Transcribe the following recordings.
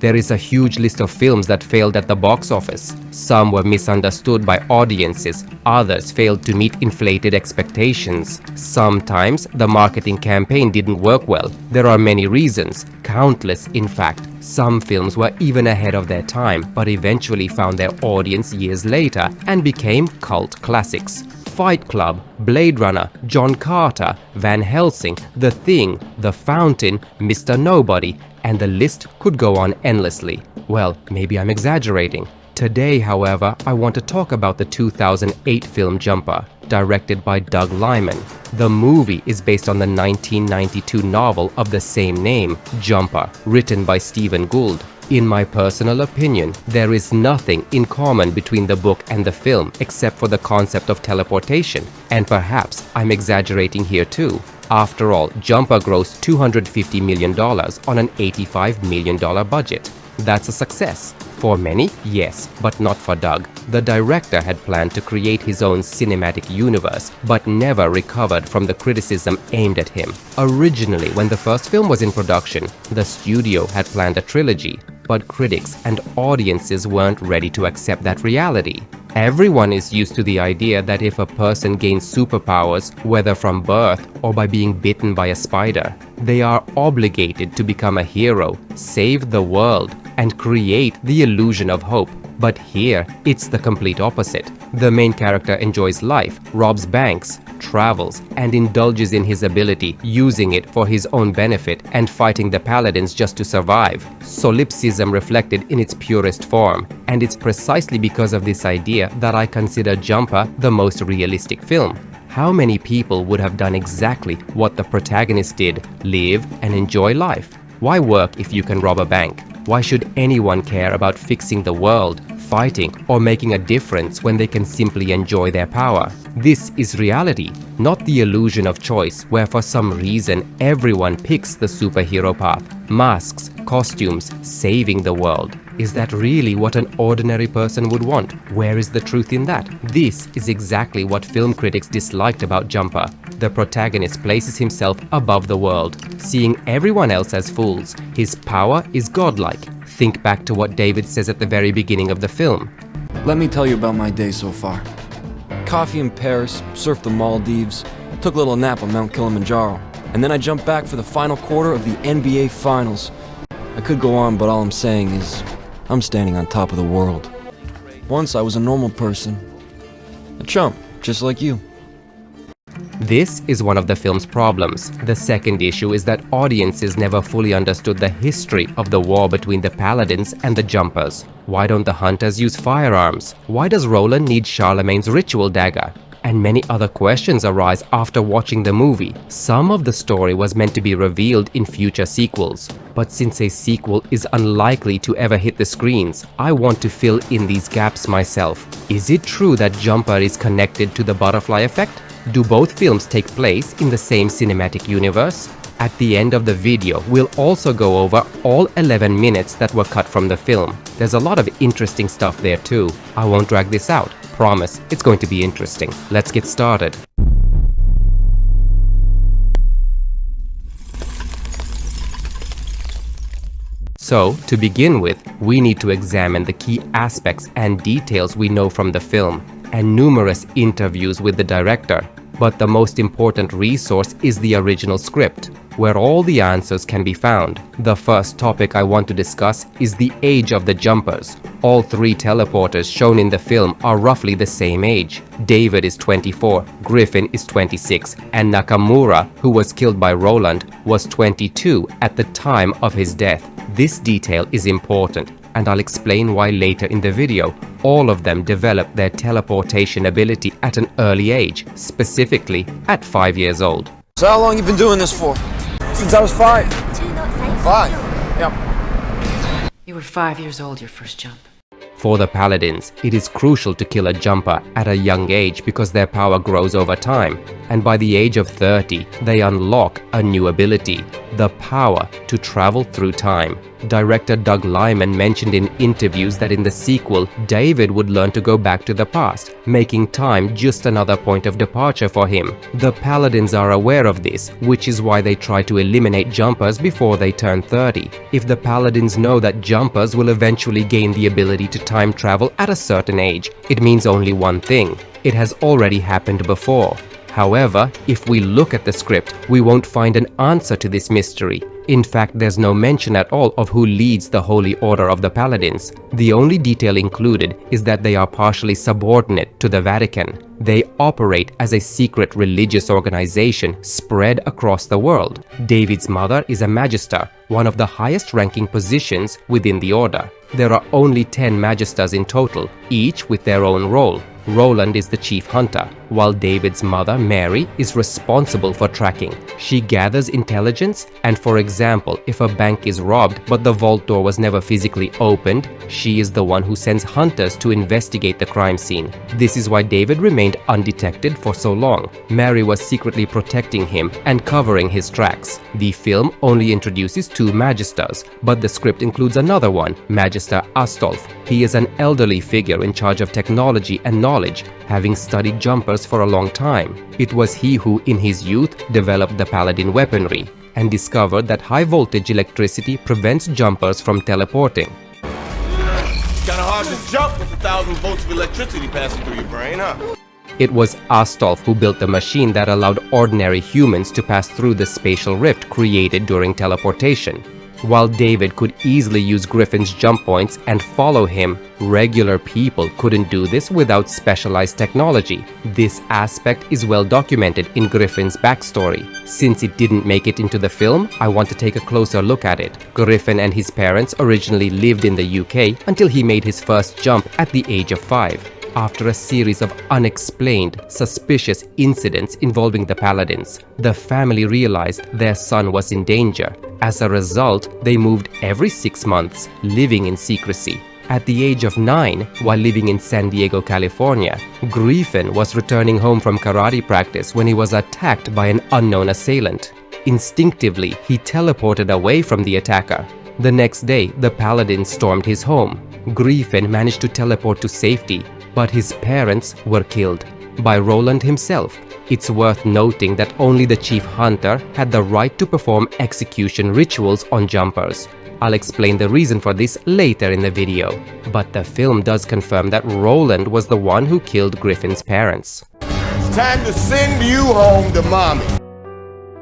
There is a huge list of films that failed at the box office. Some were misunderstood by audiences, others failed to meet inflated expectations. Sometimes the marketing campaign didn't work well. There are many reasons, countless in fact. Some films were even ahead of their time, but eventually found their audience years later and became cult classics. Fight Club, Blade Runner, John Carter, Van Helsing, The Thing, The Fountain, Mr. Nobody, and the list could go on endlessly. Well, maybe I'm exaggerating. Today, however, I want to talk about the 2008 film Jumper, directed by Doug Liman. The movie is based on the 1992 novel of the same name, Jumper, written by Stephen Gould. In my personal opinion, there is nothing in common between the book and the film except for the concept of teleportation. And perhaps I'm exaggerating here too. After all, Jumper grossed $250 million on an $85 million budget. That's a success. For many, yes, but not for Doug. The director had planned to create his own cinematic universe, but never recovered from the criticism aimed at him. Originally, when the first film was in production, the studio had planned a trilogy, but critics and audiences weren't ready to accept that reality. Everyone is used to the idea that if a person gains superpowers, whether from birth or by being bitten by a spider, they are obligated to become a hero, save the world, and create the illusion of hope. But here, it's the complete opposite. The main character enjoys life, robs banks, travels, and indulges in his ability, using it for his own benefit and fighting the paladins just to survive. Solipsism reflected in its purest form, and it's precisely because of this idea that I consider Jumper the most realistic film. How many people would have done exactly what the protagonist did, live and enjoy life? Why work if you can rob a bank? Why should anyone care about fixing the world, fighting, or making a difference when they can simply enjoy their power? This is reality, not the illusion of choice where for some reason everyone picks the superhero path. Masks, costumes, saving the world. Is that really what an ordinary person would want? Where is the truth in that? This is exactly what film critics disliked about Jumper. The protagonist places himself above the world, seeing everyone else as fools. His power is godlike. Think back to what David says at the very beginning of the film. Let me tell you about my day so far. Coffee in Paris, surfed the Maldives, took a little nap on Mount Kilimanjaro, and then I jumped back for the final quarter of the NBA Finals. I could go on, but all I'm saying is, I'm standing on top of the world. Once I was a normal person. A chump, just like you. This is one of the film's problems. The second issue is that audiences never fully understood the history of the war between the paladins and the jumpers. Why don't the hunters use firearms? Why does Roland need Charlemagne's ritual dagger? And many other questions arise after watching the movie. Some of the story was meant to be revealed in future sequels, but since a sequel is unlikely to ever hit the screens, I want to fill in these gaps myself. Is it true that Jumper is connected to the butterfly effect? Do both films take place in the same cinematic universe? At the end of the video, we'll also go over all 11 minutes that were cut from the film. There's a lot of interesting stuff there too. I won't drag this out. Promise, it's going to be interesting. Let's get started. So, to begin with, we need to examine the key aspects and details we know from the film, and numerous interviews with the director. But the most important resource is the original script, where all the answers can be found. The first topic I want to discuss is the age of the jumpers. All three teleporters shown in the film are roughly the same age. David is 24, Griffin is 26, and Nakamura, who was killed by Roland, was 22 at the time of his death. This detail is important, and I'll explain why later in the video. All of them developed their teleportation ability at an early age, specifically at 5 years old. So how long you been doing this for? Since I was 5. 5? Yep. You were 5 years old your first jump. For the paladins, it is crucial to kill a jumper at a young age because their power grows over time, and by the age of 30, they unlock a new ability, the power to travel through time. Director Doug Liman mentioned in interviews that in the sequel, David would learn to go back to the past, making time just another point of departure for him. The Paladins are aware of this, which is why they try to eliminate jumpers before they turn 30. If the Paladins know that jumpers will eventually gain the ability to time travel at a certain age, it means only one thing: it has already happened before. However, if we look at the script, we won't find an answer to this mystery. In fact, there's no mention at all of who leads the Holy Order of the Paladins. The only detail included is that they are partially subordinate to the Vatican. They operate as a secret religious organization spread across the world. David's mother is a magister, one of the highest-ranking positions within the order. There are only 10 magisters in total, each with their own role. Roland is the chief hunter, while David's mother, Mary, is responsible for tracking. She gathers intelligence, and for example, if a bank is robbed but the vault door was never physically opened, she is the one who sends hunters to investigate the crime scene. This is why David remained undetected for so long. Mary was secretly protecting him and covering his tracks. The film only introduces 2 magisters, but the script includes another one, Magister Astolf. He is an elderly figure in charge of technology and knowledge, having studied jumpers for a long time. It was he who, in his youth, developed the Paladin weaponry and discovered that high-voltage electricity prevents jumpers from teleporting. Kinda hard to jump with 1,000 volts of electricity passing through your brain, huh? It was Astolf who built the machine that allowed ordinary humans to pass through the spatial rift created during teleportation. While David could easily use Griffin's jump points and follow him, regular people couldn't do this without specialized technology. This aspect is well documented in Griffin's backstory. Since it didn't make it into the film, I want to take a closer look at it. Griffin and his parents originally lived in the UK until he made his first jump at the age of 5. After a series of unexplained, suspicious incidents involving the Paladins, the family realized their son was in danger. As a result, they moved every 6 months, living in secrecy. At the age of 9, while living in San Diego, California, Griffin was returning home from karate practice when he was attacked by an unknown assailant. Instinctively, he teleported away from the attacker. The next day, the Paladins stormed his home. Griffin managed to teleport to safety, but his parents were killed by Roland himself. It's worth noting that only the chief hunter had the right to perform execution rituals on jumpers. I'll explain the reason for this later in the video, but the film does confirm that Roland was the one who killed Griffin's parents. It's time to send you home to mommy.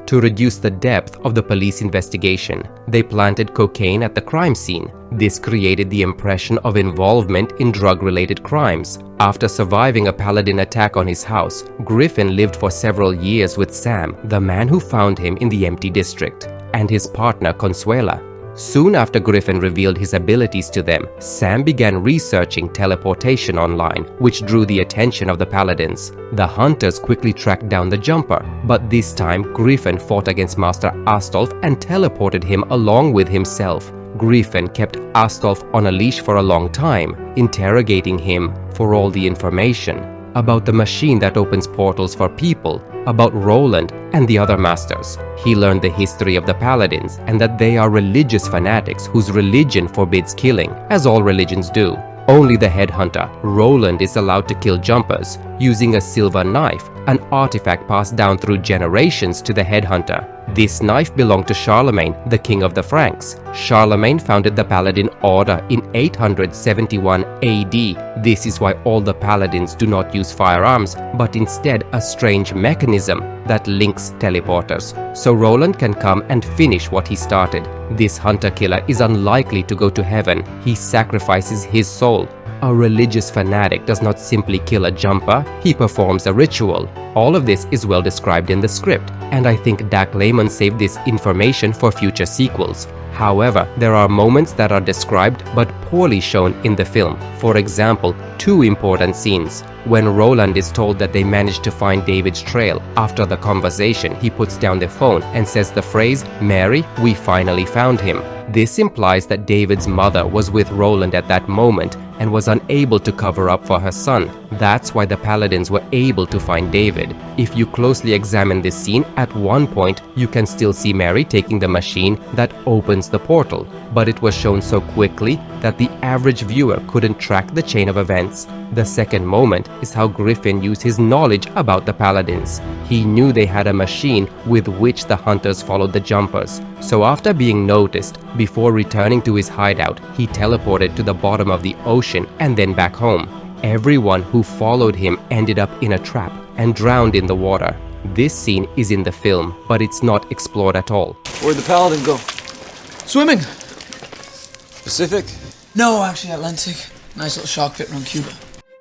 To reduce the depth of the police investigation, they planted cocaine at the crime scene. This created the impression of involvement in drug-related crimes. After surviving a Paladin attack on his house, Griffin lived for several years with Sam, the man who found him in the empty district, and his partner Consuela. Soon after Griffin revealed his abilities to them, Sam began researching teleportation online, which drew the attention of the Paladins. The hunters quickly tracked down the jumper, but this time Griffin fought against Master Astolf and teleported him along with himself. Griffin kept Astolf on a leash for a long time, interrogating him for all the information about the machine that opens portals for people, about Roland and the other masters. He learned the history of the Paladins and that they are religious fanatics whose religion forbids killing, as all religions do. Only the headhunter, Roland, is allowed to kill jumpers using a silver knife, an artifact passed down through generations to the headhunter. This knife belonged to Charlemagne, the king of the Franks. Charlemagne founded the Paladin Order in 871 AD. This is why all the Paladins do not use firearms, but instead a strange mechanism that links teleporters, so Roland can come and finish what he started. This hunter-killer is unlikely to go to heaven. He sacrifices his soul. A religious fanatic does not simply kill a jumper, he performs a ritual. All of this is well described in the script, and I think Doug Liman saved this information for future sequels. However, there are moments that are described but poorly shown in the film. For example, 2 important scenes. When Roland is told that they managed to find David's trail, after the conversation he puts down the phone and says the phrase, "Mary, we finally found him." This implies that David's mother was with Roland at that moment and was unable to cover up for her son. That's why the Paladins were able to find David. If you closely examine this scene, at one point you can still see Mary taking the machine that opens the portal, but it was shown so quickly that the average viewer couldn't track the chain of events. The second moment is how Griffin used his knowledge about the Paladins. He knew they had a machine with which the hunters followed the jumpers. So after being noticed, before returning to his hideout, he teleported to the bottom of the ocean and then back home. Everyone who followed him ended up in a trap and drowned in the water. This scene is in the film, but it's not explored at all. Where'd the Paladin go? Swimming! Pacific? No, actually Atlantic. Nice little shark pit around Cuba.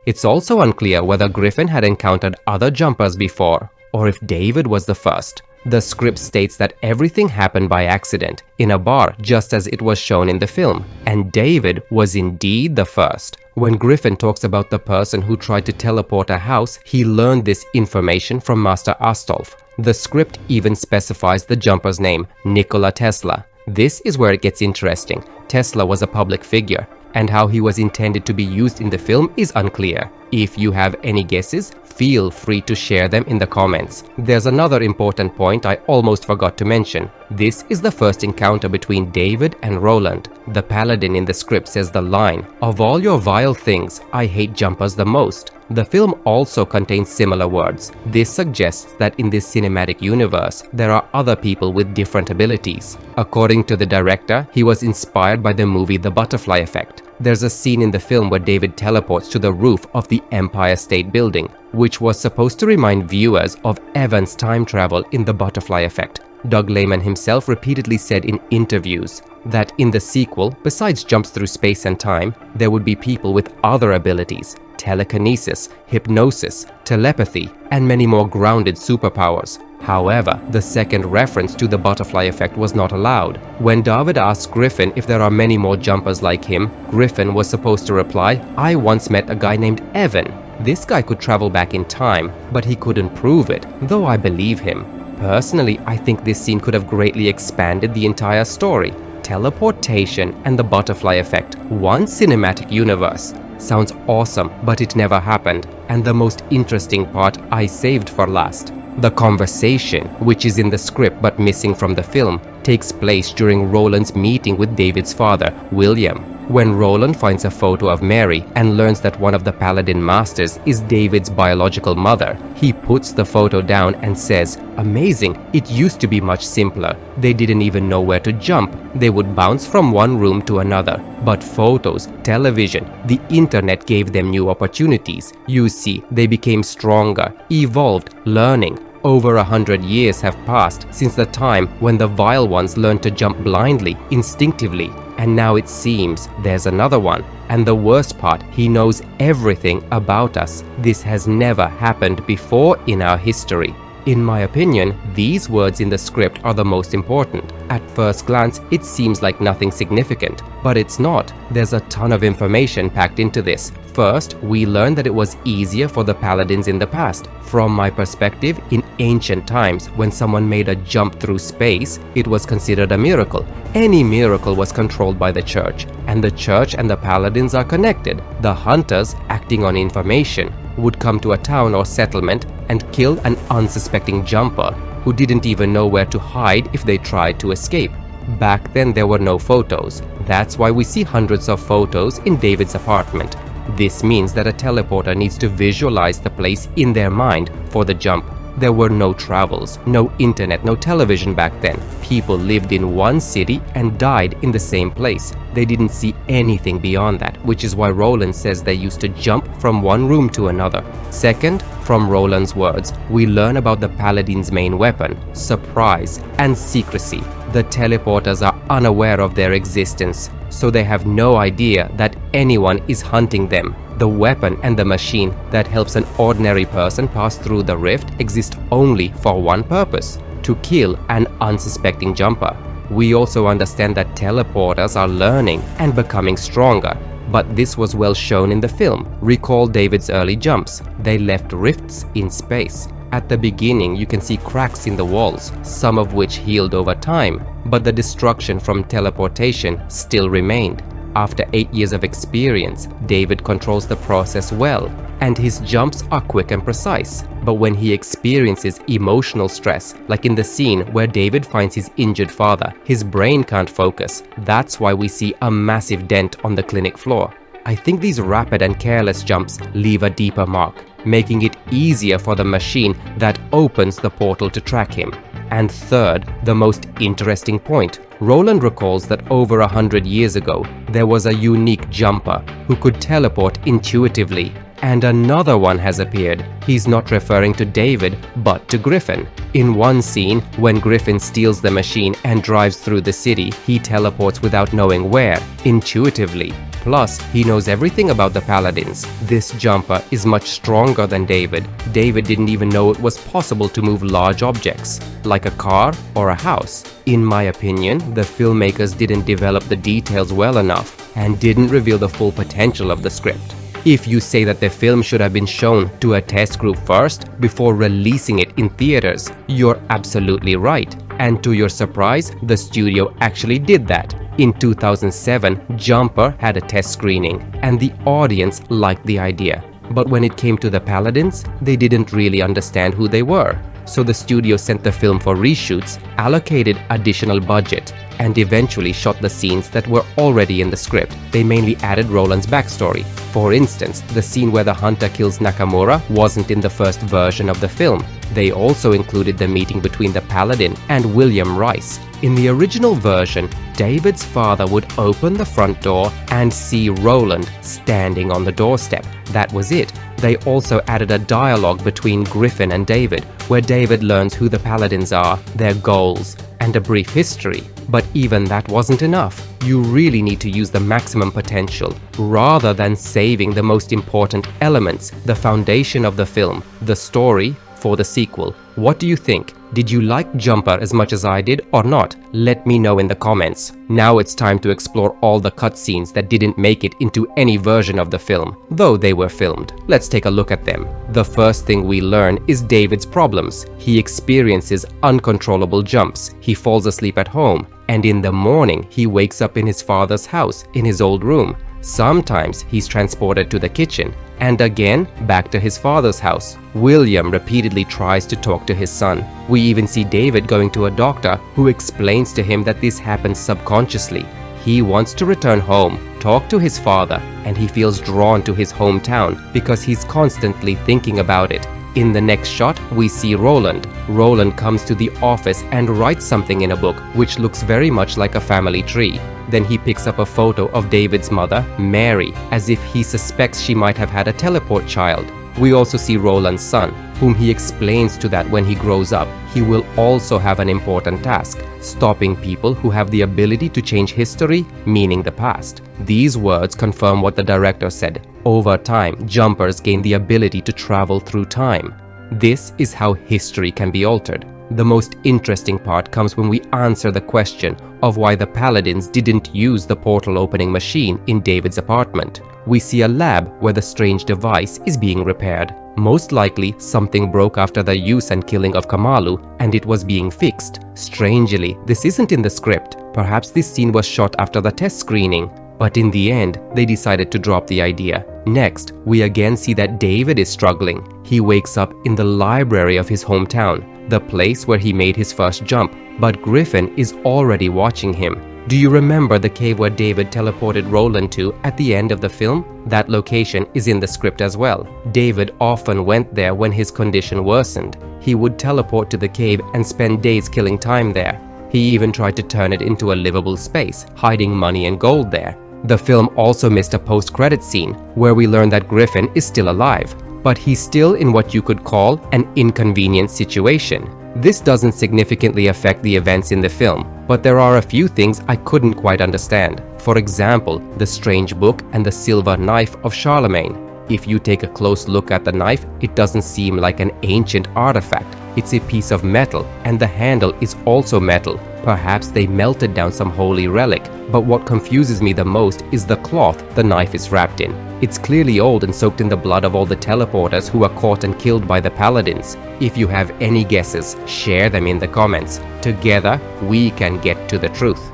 It's also unclear whether Griffin had encountered other jumpers before, or if David was the first. The script states that everything happened by accident, in a bar just as it was shown in the film, and David was indeed the first. When Griffin talks about the person who tried to teleport a house, he learned this information from Master Astolf. The script even specifies the jumper's name, Nikola Tesla. This is where it gets interesting. Tesla was a public figure, and how he was intended to be used in the film is unclear. If you have any guesses, feel free to share them in the comments. There's another important point I almost forgot to mention. This is the first encounter between David and Roland. The Paladin in the script says the line, "Of all your vile things, I hate jumpers the most." The film also contains similar words. This suggests that in this cinematic universe, there are other people with different abilities. According to the director, he was inspired by the movie The Butterfly Effect. There's a scene in the film where David teleports to the roof of the Empire State Building, which was supposed to remind viewers of Evan's time travel in The Butterfly Effect. Doug Liman himself repeatedly said in interviews that in the sequel, besides jumps through space and time, there would be people with other abilities: telekinesis, hypnosis, telepathy, and many more grounded superpowers. However, the second reference to the butterfly effect was not allowed. When David asked Griffin if there are many more jumpers like him, Griffin was supposed to reply, "I once met a guy named Evan. This guy could travel back in time, but he couldn't prove it, though I believe him." Personally, I think this scene could have greatly expanded the entire story. Teleportation and the butterfly effect, one cinematic universe. Sounds awesome, but it never happened. And the most interesting part I saved for last. The conversation, which is in the script but missing from the film, takes place during Roland's meeting with David's father, William. When Roland finds a photo of Mary and learns that one of the Paladin Masters is David's biological mother, he puts the photo down and says, "Amazing, it used to be much simpler. They didn't even know where to jump. They would bounce from one room to another. But photos, television, the internet gave them new opportunities. You see, they became stronger, evolved, learning. Over 100 years have passed since the time when the vile ones learned to jump blindly, instinctively. And now it seems there's another one. And the worst part, he knows everything about us. This has never happened before in our history." In my opinion, these words in the script are the most important. At first glance, it seems like nothing significant, but it's not. There's a ton of information packed into this. First, we learn that it was easier for the Paladins in the past. From my perspective, in ancient times, when someone made a jump through space, it was considered a miracle. Any miracle was controlled by the church, and the church and the Paladins are connected. The hunters, acting on information, would come to a town or settlement and kill an unsuspecting jumper who didn't even know where to hide if they tried to escape. Back then there were no photos. That's why we see hundreds of photos in David's apartment. This means that a teleporter needs to visualize the place in their mind for the jump. There were no travels, no internet, no television back then. People lived in one city and died in the same place. They didn't see anything beyond that, which is why Roland says they used to jump from one room to another. Second, from Roland's words, we learn about the Paladin's main weapon, surprise and secrecy. The teleporters are unaware of their existence, so they have no idea that anyone is hunting them. The weapon and the machine that helps an ordinary person pass through the rift exist only for one purpose: to kill an unsuspecting jumper. We also understand that teleporters are learning and becoming stronger, but this was well shown in the film. Recall David's early jumps. They left rifts in space. At the beginning, you can see cracks in the walls, some of which healed over time, but the destruction from teleportation still remained. After 8 years of experience, David controls the process well, and his jumps are quick and precise. But when he experiences emotional stress, like in the scene where David finds his injured father, his brain can't focus. That's why we see a massive dent on the clinic floor. I think these rapid and careless jumps leave a deeper mark, making it easier for the machine that opens the portal to track him. And third, the most interesting point, Roland recalls that over 100 years ago, there was a unique jumper who could teleport intuitively. And another one has appeared. He's not referring to David, but to Griffin. In one scene, when Griffin steals the machine and drives through the city, he teleports without knowing where, intuitively. Plus, he knows everything about the Paladins. This jumper is much stronger than David. David didn't even know it was possible to move large objects, like a car or a house. In my opinion, the filmmakers didn't develop the details well enough and didn't reveal the full potential of the script. If you say that the film should have been shown to a test group first before releasing it in theaters, you're absolutely right. And to your surprise, the studio actually did that. In 2007, Jumper had a test screening, and the audience liked the idea. But when it came to the Paladins, they didn't really understand who they were. So the studio sent the film for reshoots, allocated additional budget, and eventually shot the scenes that were already in the script. They mainly added Roland's backstory. For instance, the scene where the hunter kills Nakamura wasn't in the first version of the film. They also included the meeting between the Paladin and William Rice. In the original version, David's father would open the front door and see Roland standing on the doorstep. That was it. They also added a dialogue between Griffin and David, where David learns who the Paladins are, their goals, and a brief history. But even that wasn't enough. You really need to use the maximum potential, rather than saving the most important elements, the foundation of the film, the story, for the sequel. What do you think? Did you like Jumper as much as I did or not? Let me know in the comments. Now it's time to explore all the cutscenes that didn't make it into any version of the film, though they were filmed. Let's take a look at them. The first thing we learn is David's problems. He experiences uncontrollable jumps. He falls asleep at home, and in the morning he wakes up in his father's house, in his old room. Sometimes he's transported to the kitchen, and again back to his father's house. William repeatedly tries to talk to his son. We even see David going to a doctor who explains to him that this happens subconsciously. He wants to return home, talk to his father, and he feels drawn to his hometown because he's constantly thinking about it. In the next shot, we see Roland. Roland comes to the office and writes something in a book, which looks very much like a family tree. Then he picks up a photo of David's mother, Mary, as if he suspects she might have had a teleport child. We also see Roland's son, whom he explains to that when he grows up, he will also have an important task, stopping people who have the ability to change history, meaning the past. These words confirm what the director said. Over time, jumpers gain the ability to travel through time. This is how history can be altered. The most interesting part comes when we answer the question of why the Paladins didn't use the portal opening machine in David's apartment. We see a lab where the strange device is being repaired. Most likely, something broke after the use and killing of Kamalu, and it was being fixed. Strangely, this isn't in the script. Perhaps this scene was shot after the test screening. But in the end, they decided to drop the idea. Next, we again see that David is struggling. He wakes up in the library of his hometown, the place where he made his first jump, but Griffin is already watching him. Do you remember the cave where David teleported Roland to at the end of the film? That location is in the script as well. David often went there when his condition worsened. He would teleport to the cave and spend days killing time there. He even tried to turn it into a livable space, hiding money and gold there. The film also missed a post-credit scene where we learn that Griffin is still alive, but he's still in what you could call an inconvenient situation. This doesn't significantly affect the events in the film, but there are a few things I couldn't quite understand. For example, the strange book and the silver knife of Charlemagne. If you take a close look at the knife, it doesn't seem like an ancient artifact. It's a piece of metal, and the handle is also metal. Perhaps they melted down some holy relic, but what confuses me the most is the cloth the knife is wrapped in. It's clearly old and soaked in the blood of all the teleporters who were caught and killed by the paladins. If you have any guesses, share them in the comments. Together, we can get to the truth.